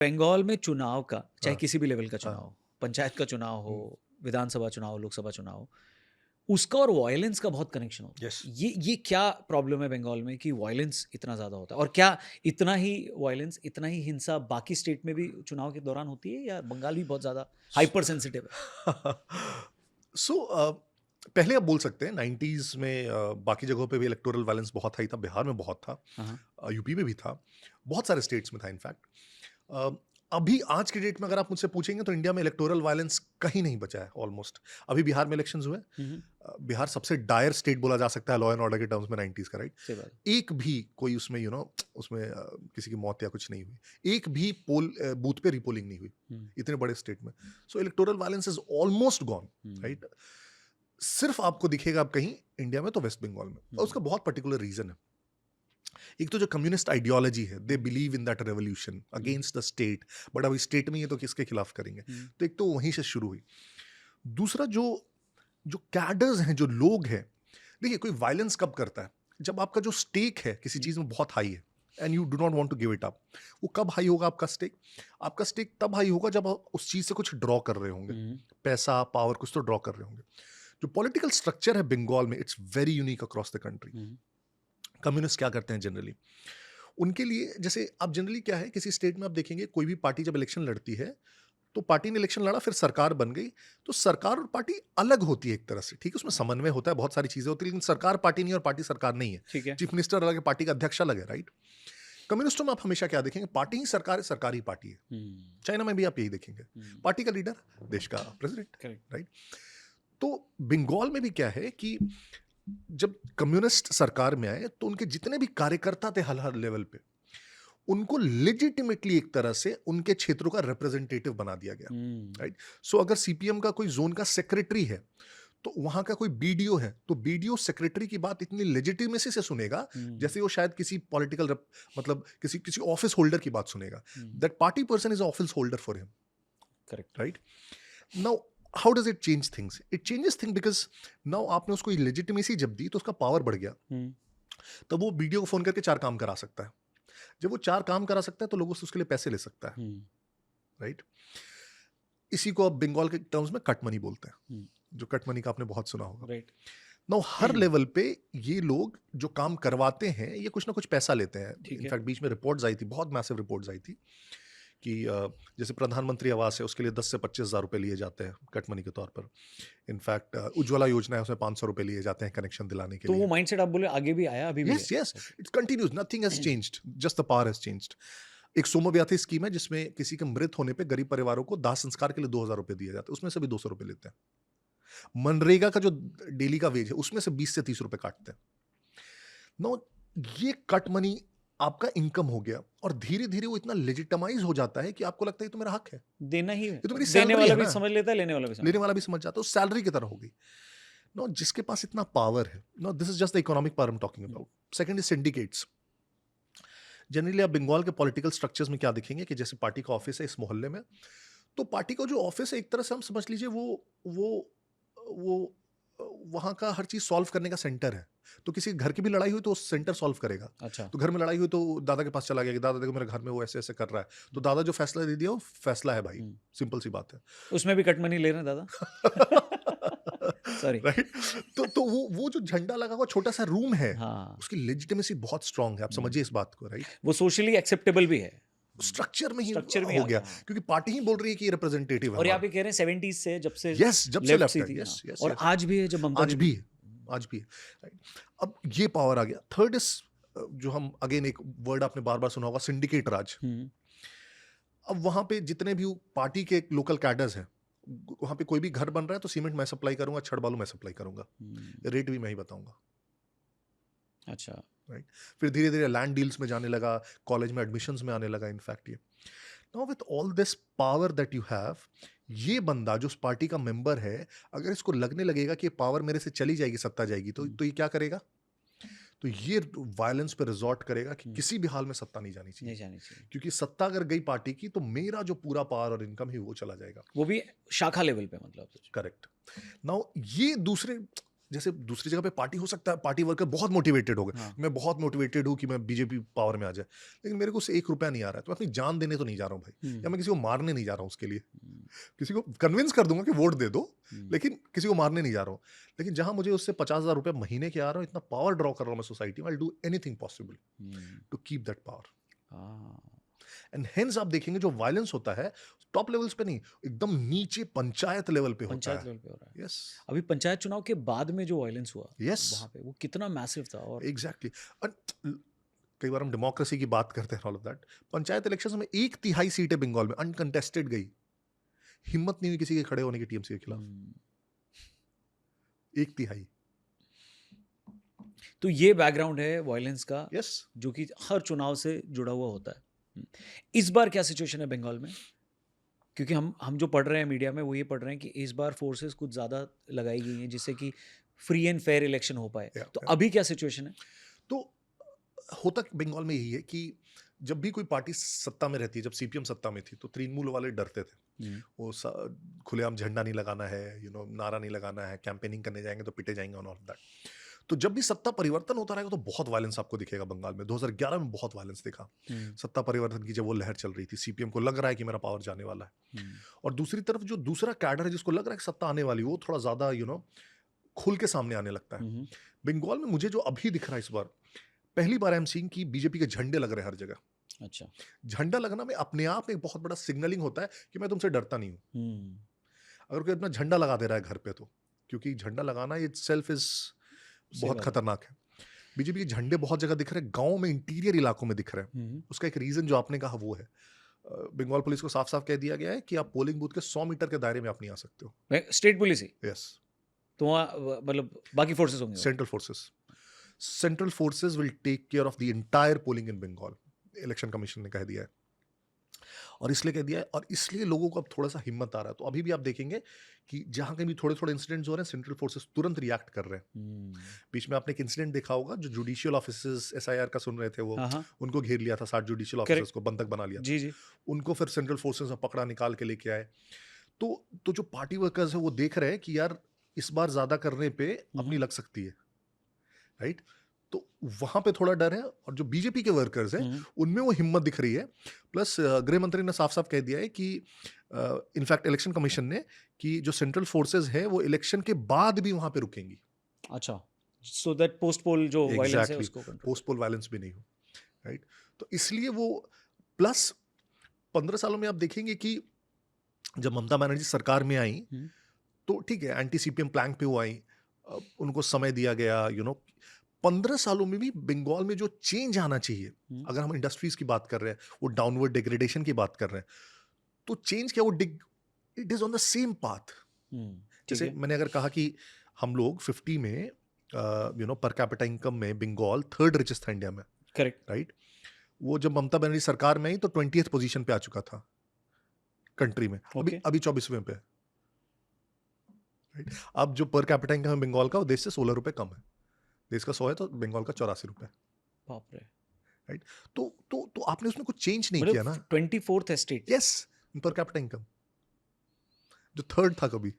बंगाल में चुनाव का, चाहे हाँ, किसी भी लेवल का हाँ, चुनाव हो, पंचायत का चुनाव हो, हुँ, विधानसभा चुनाव हो, लोकसभा चुनाव हो, उसका और वायलेंस का बहुत कनेक्शन होता है। यस। ये क्या प्रॉब्लम है बंगाल में कि वायलेंस इतना ज़्यादा होता है? और क्या इतना ही वायलेंस, इतना ही हिंसा बाकी स्टेट में भी चुनाव के दौरान होती है या बंगाल भी बहुत ज़्यादा हाइपर सेंसिटिव है? सो पहले आप बोल सकते हैं 90s में बाकी जगहों पे भी इलेक्टोरल वायलेंस बहुत हाई था, बिहार में बहुत था, हाँ, हाँ। यूपी में भी था, बहुत सारे स्टेट्स में था इनफैक्ट। अ, अभी आज की डेट में अगर आप मुझसे पूछेंगे तो इंडिया में इलेक्टोरल वायलेंस कहीं नहीं बचा है ऑलमोस्ट। अभी बिहार में इलेक्शंस हुए, हुँ, हुँ। बिहार सबसे डायर स्टेट बोला जा सकता है लॉ एंड ऑर्डर के टर्म्स में 90s का, राइट? सही बात है। एक भी कोई उसमें उसमें किसी की मौत या कुछ नहीं हुई। एक भी बूथ पे रिपोलिंग नहीं हुई, हुँ, इतने बड़े स्टेट में। So electoral violence is almost gone, hmm, right? सिर्फ आपको दिखेगा अब कहीं इंडिया में तो वेस्ट बंगाल में, और हुँ, उसका बहुत पर्टिकुलर रीज़न है। एक तो जो कम्युनिस्ट आइडियोलॉजी है, they hmm, believe in that revolution hmm, against the state, but अभी स्टेट में ही है तो किसके खिलाफ करेंगे? हुँ, तो एक तो वहीं से शुरू हुई। दूसरा जो जो कैडर्स हैं, जो लोग हैं, देखिए कोई वायलेंस कब करता है? जब आपका जो स्टेक है किसी हुँ, चीज़ में बहुत हाई है and you do not want to give it up. वो कब हाई होगा आपका स्टेक? आपका स्टेक तब हाई होगा जब आप उस चीज़ से कुछ ड्रॉ कर रहे होंगे। हुँ, पैसा, पावर कुछ तो ड्रॉ कर रहे होंगे। जो पॉलिटिकल स्ट्रक्चर है बंगाल में, it's very unique across the country. Hmm, communist क्या करते हैं जनरली? उनके लिए जैसे आप जनरली क्या है, किसी स्टेट में आप देखेंगे कोई भी पार्टी जब इलेक्शन लड़ती है, तो पार्टी ने इलेक्शन लड़ा, फिर सरकार बन गई, तो सरकार और पार्टी अलग होती है एक तरह से, ठीक है? उसमें समन्वय होता है, बहुत सारी चीज़ें होती हैं, लेकिन सरकार पार्टी नहीं और पार्टी सरकार नहीं है। ठीक है। चीफ मिनिस्टर अलग है, पार्टी का अध्यक्ष अलग है, राइट? कम्युनिस्टों में आप हमेशा क्या देखेंगे? पार्टी ही सरकार है, सरकार ही पार्टी है। हुँ, चाइना में भी आप यही देखेंगे। हुँ, पार्टी का लीडर, देश का प्रेसिडेंट, करेक्ट। राइट? तो बंगाल में भी क्या है कि जब कम्युनिस्ट सरकार में आए, तो उनके जितने भी कार्यकर्ता थे हर हर लेवल पे, उनको लेजिटिमेटली एक तरह से उनके क्षेत्रों का रिप्रेजेंटेटिव बना दिया गया, हुँ, राइट? सो अगर सीपीएम का कोई जोन का सेक्रेटरी है, तो वहां का कोई बीडीओ है, तो बीडीओ सेक्रेटरी की बात इतनी लेजिटिमेसी से सुनेगा हुँ, जैसे वो शायद किसी पॉलिटिकल मतलब किसी किसी ऑफिस होल्डर की बात सुनेगा। Hmm, that party person is office holder for him, correct. Right? Now how does it change things? It changes thing because now आपने उसको लेजिटिमेसी जब दी तो उसका पावर बढ़ गया। हुँ, तब वो बीडीओ को फोन करके चार काम करा सकता है। जब वो चार काम करा सकता है तो लोगों से उसके लिए पैसे ले सकता है, हुँ, राइट? इसी को अब बंगाल के टर्म्स में कट मनी बोलते हैं, हुँ, जो कट मनी का आपने बहुत सुना होगा। राइट। नाउ हर लेवल पे ये लोग जो काम करवाते हैं, ये कुछ ना कुछ पैसा लेते हैं। ठीक है। इनफैक्ट बीच में रिपोर्ट्स आई थी, बहुत मैसिव रिपोर्ट्स आई थी कि जैसे प्रधानमंत्री आवास है, उसके लिए 10 से 25,000 रुपए लिए जाते हैं कट मनी के तौर पर। इनफैक्ट उज्ज्वला योजना है, उसमें 500 रुपए लिए जाते हैं कनेक्शन दिलाने के तो वो लिए। माइंडसेट आप बोले आगे भी आया, अभी भी है? Yes, yes, okay. It's continues, nothing has changed, just the power has changed. एक सोमव्याथी स्कीम है जिसमें किसी के मृत होने पे गरीब परिवारों को दाह संस्कार के लिए 2,000 रुपए दिए जाते हैं, उसमें से भी 200 रुपए लेते हैं। मनरेगा का जो डेली का वेज है, उसमें से 20 से 30 रुपए काटते हैं। नो, ये कट मनी आपका इनकम हो गया, और धीरे धीरे वो इतना लेजिटमाइज हो जाता है कि आपको लगता है ये तो मेरा हक है, देना ही है। ये तो मेरी देने सैलरी वाला है भी ना। समझ लेता है, लेने वाला भी समझ लेने लेता वाला भी समझ जाता है, सैलरी की तरह हो गई। नो, जिसके पास इतना पावर है, no, this is just the economic power I am talking है। Hmm, about. Second is syndicates. Generally आप बंगाल के पॉलिटिकल स्ट्रक्चर्स में क्या देखेंगे कि जैसे पार्टी का ऑफिस है इस मोहल्ले में, तो पार्टी का जो ऑफिस है एक तरह से हम समझ लीजिए वो वो वहाँ का हर चीज़ सॉल्व करने का सेंटर है। तो किसी घर की भी लड़ाई हुई तो सेंटर सॉल्व करेगा। अच्छा। तो घर में लड़ाई हुई तो दादा के पास चला गया कि दादा देखो मेरे घर में वो ऐसे-ऐसे कर रहा है। तो हुँ, दादा जो फैसला दे दिया वो फैसला है भाई, हुँ। सिंपल सी बात है। उसमें भी कट मनी ले रहे हैं दादा? सॉरी। राइट? तो वो जो झंडा लगा हुआ छोटा-सा रूम है, हाँ। उसकी लेजिटिमेसी बहुत स्ट्रांग है। आप हुँ, समझिए इस बात को, राइट? वो सोशली एक्सेप्टेबल भी है। हुँ, स्ट्रक्चर में ही स्ट्रक्चर में ही हो आ गया, गया, हाँ। क्योंकि पार्टी ही बोल रही है कि ये रिप्रेजेंटेटिव है और यहाँ हमारा। पे कह रहे हैं 70s से जब से यस, जब से लेफ्ट लेफ्ट सी है। थी, हाँ। यस, यस, और यस। आज भी है जब ममता आज भी दीदी। है, आज भी है, राइट? अब ये पावर आ गया। थर्ड इज़ जो हम अगेन एक वर्ड आपने बार-बार सुना होगा, सिंडिकेट राज। हुँ, अब वहाँ पे जितने भी पार्टी के लोकल कैडर्स हैं, वहाँ पे कोई भी घर बन रहा है तो सीमेंट मैं सप्लाई करूँगा, छड़ बालू मैं सप्लाई करूँगा, हुँ, रेट भी मैं ही बताऊँगा, अच्छा। राइट? फिर धीरे-धीरे लैंड डील्स में जाने लगा, कॉलेज में एडमिशन्स में आने लगा इनफैक्ट ये। Now with all this power that you have, ये बंदा जो उस पार्टी का मेंबर है, अगर इसको लगने लगेगा कि ये पावर मेरे से चली जाएगी, सत्ता जाएगी, हुँ, तो ये क्या करेगा? तो ये वायलेंस पे रिज़ॉर्ट करेगा कि हुँ, किसी भी हाल में सत्ता नहीं जानी नहीं चाहिए। जानी चाहिए। क्योंकि सत्ता अगर गई पार्टी की तो मेरा जो पूरा पावर और इनकम है वो चला जाएगा। वो भी शाखा लेवल पे मतलब। करेक्ट। नाउ ये दूसरे जैसे दूसरी जगह पे पार्टी हो सकता है, पार्टी वर्कर बहुत मोटिवेटेड हो गए, हाँ। मैं बहुत मोटिवेटेड हूँ कि मैं बीजेपी पावर में आ जाए, लेकिन मेरे को उससे 1 रुपया नहीं आ रहा है, तो मैं अपनी जान देने तो नहीं जा रहा हूँ भाई, या हम्म, मैं किसी को मारने नहीं जा रहा हूँ उसके लिए। हम्म, किसी को कन्विंस कर दूंगा कि वोट दे दो, हम्म, लेकिन किसी को मारने नहीं जा रहा हूँ। लेकिन जहां मुझे उससे 50,000 रुपये महीने के आ रहा हूँ, इतना पावर ड्रॉ कर रहा हूँ मैं सोसाइटी में, I do anything possible hmm, to keep that power. हाँ, एंड हेंस आप देखेंगे जो वायलेंस होता है टॉप लेवल्स पे नहीं, एकदम नीचे पंचायत लेवल पे होता पंचायत है। लेवल पे हो रहा है। यस, अभी पंचायत चुनाव के बाद में जो वायलेंस हुआ यस, वहां पे, वो कितना मैसिव था। और एग्जैक्टली। कई बार हम डेमोक्रेसी की बात करते हैं, all of that, panchayat election में 1/3 सीटें बंगाल में अनकंटेस्टेड गई, हिम्मत नहीं हुई किसी के खड़े होने की टीएमसी के खिलाफ। हम्म, 1/3। तो ये बैकग्राउंड है वायलेंस का, यस। जो कि हर चुनाव से जुड़ा हुआ होता है। इस बार क्या सिचुएशन है बंगाल में? क्योंकि हम जो पढ़ रहे हैं मीडिया में, वो ये पढ़ रहे हैं कि इस बार फोर्सेस कुछ ज़्यादा लगाई गई हैं जिससे कि फ्री एंड फेयर इलेक्शन हो पाए। तो अभी क्या सिचुएशन है? तो होता बंगाल में यही है कि जब भी कोई पार्टी सत्ता में रहती है, जब सीपीएम सत्ता में थी तो तृणमूल वाले डरते थे, हम्म, वो खुलेआम झंडा नहीं लगाना है, नारा नहीं लगाना है, कैंपेनिंग करने जाएंगे तो पिटे जाएंगे, ऑन ऑफ दैट। तो जब भी सत्ता परिवर्तन होता रहेगा तो बहुत वायलेंस आपको दिखेगा बंगाल में। 2011 में बहुत वायलेंस दिखा, हम्म, सत्ता परिवर्तन की जब वो लहर चल रही थी, सीपीएम को लग रहा है कि मेरा पावर जाने वाला है, हम्म, और दूसरी तरफ जो दूसरा कैडर है जिसको लग रहा है कि सत्ता आने वाली, वो थोड़ा ज्यादा खुल के सामने आने लगता है। हम्म, बंगाल में मुझे जो अभी दिख रहा है इस बार, पहली बार आई एम सीइंग कि बीजेपी के झंडे लग रहे हैं हर जगह। अच्छा, झंडा लगना में अपने आप में एक बहुत बड़ा सिग्नलिंग होता है कि मैं तुमसे डरता नहीं हूं। हम्म, अगर कोई अपना झंडा लगा दे रहा है घर पे, तो क्योंकि झंडा लगाना इट सेल्फ इज सही बहुत बात है। खतरनाक है। बीजेपी के झंडे बहुत जगह दिख रहे हैं, गांव में, इंटीरियर इलाकों में दिख रहे हैं। हम्म, उसका एक रीजन जो आपने कहा वो है, बंगाल पुलिस को साफ साफ कह दिया गया है कि आप पोलिंग बूथ के 100 मीटर के दायरे में आप नहीं आ सकते हो। स्टेट पुलिस ही? यस। तो वहाँ मतलब बाकी फोर्सेस होंगे वहाँ? Central forces, central forces will take care of the entire polling in Bengal, election commission ने कह दिया है। और इसलिए कह दिया है, और इसलिए लोगों को अब थोड़ा सा हिम्मत आ रहा है। तो अभी भी आप देखेंगे कि जहां कहीं भी थोड़े थोड़े इंसिडेंट्स हो रहे हैं, सेंट्रल फोर्सेस तुरंत रिएक्ट कर रहे हैं। हम्म, बीच में आपने एक इंसिडेंट देखा होगा, जो जुडिशियल ऑफिसर्स एसआईआर का सुन रहे थे, वो हाँ हाँ, उनको घेर लिया था, 60 जुडिशियल ऑफिसर्स करेक्ट, को बंधक बना लिया था। जी जी, उनको फिर सेंट्रल फोर्सेस ने पकड़ा, निकाल के लेके आए। तो जो पार्टी वर्कर्स है वो देख रहे हैं कि यार इस बार ज्यादा करने पे अपनी लग सकती है, राइट। तो वहां पे थोड़ा डर है, और जो बीजेपी के वर्कर्स हैं हम्म, उनमें वो हिम्मत दिख रही है। प्लस गृह मंत्री ने साफ साफ कह दिया है कि इनफैक्ट इलेक्शन कमीशन ने, कि जो सेंट्रल फोर्सेस है वो इलेक्शन के बाद भी वहां पे रुकेंगी। अच्छा, सो दैट पोस्ट पोल जो वायलेंस है एग्जैक्टली, उसको कंट्रोल। पोस्ट पोल वायलेंस भी नहीं हो, राइट। तो इसलिए वो, प्लस 15 सालों में आप देखेंगे कि जब ममता बनर्जी सरकार में आई, तो ठीक है, एंटी सीपीएम प्लैंक पे वो आई, उनको समय दिया गया, 15 सालों में भी बंगाल में जो चेंज आना चाहिए, अगर हम इंडस्ट्रीज की बात कर रहे हैं, वो डाउनवर्ड डिग्रेडेशन की बात कर रहे हैं, तो चेंज क्या, वो it is on the same path. ठीक जैसे है, मैंने अगर कहा कि हम लोग 50 में, पर कैपिटा इनकम में बंगाल थर्ड रिचेस्ट था इंडिया में, करेक्ट, राइट। वो जब ममता बनर्जी सरकार में आई तो 20th पोजीशन पे आ चुका था कंट्री में, अभी ओके, अभी 24वें पे, राइट। अब जो पर कैपिटा इनकम है बंगाल का, वो देश से 16 रुपए कम है। देश का 100 है तो बंगाल का 84 रुपए, बाप रे, राइट। तो आपने उसमें कुछ चेंज नहीं किया ना। मतलब 24th state. Yes, per capita income जो थर्ड था कभी,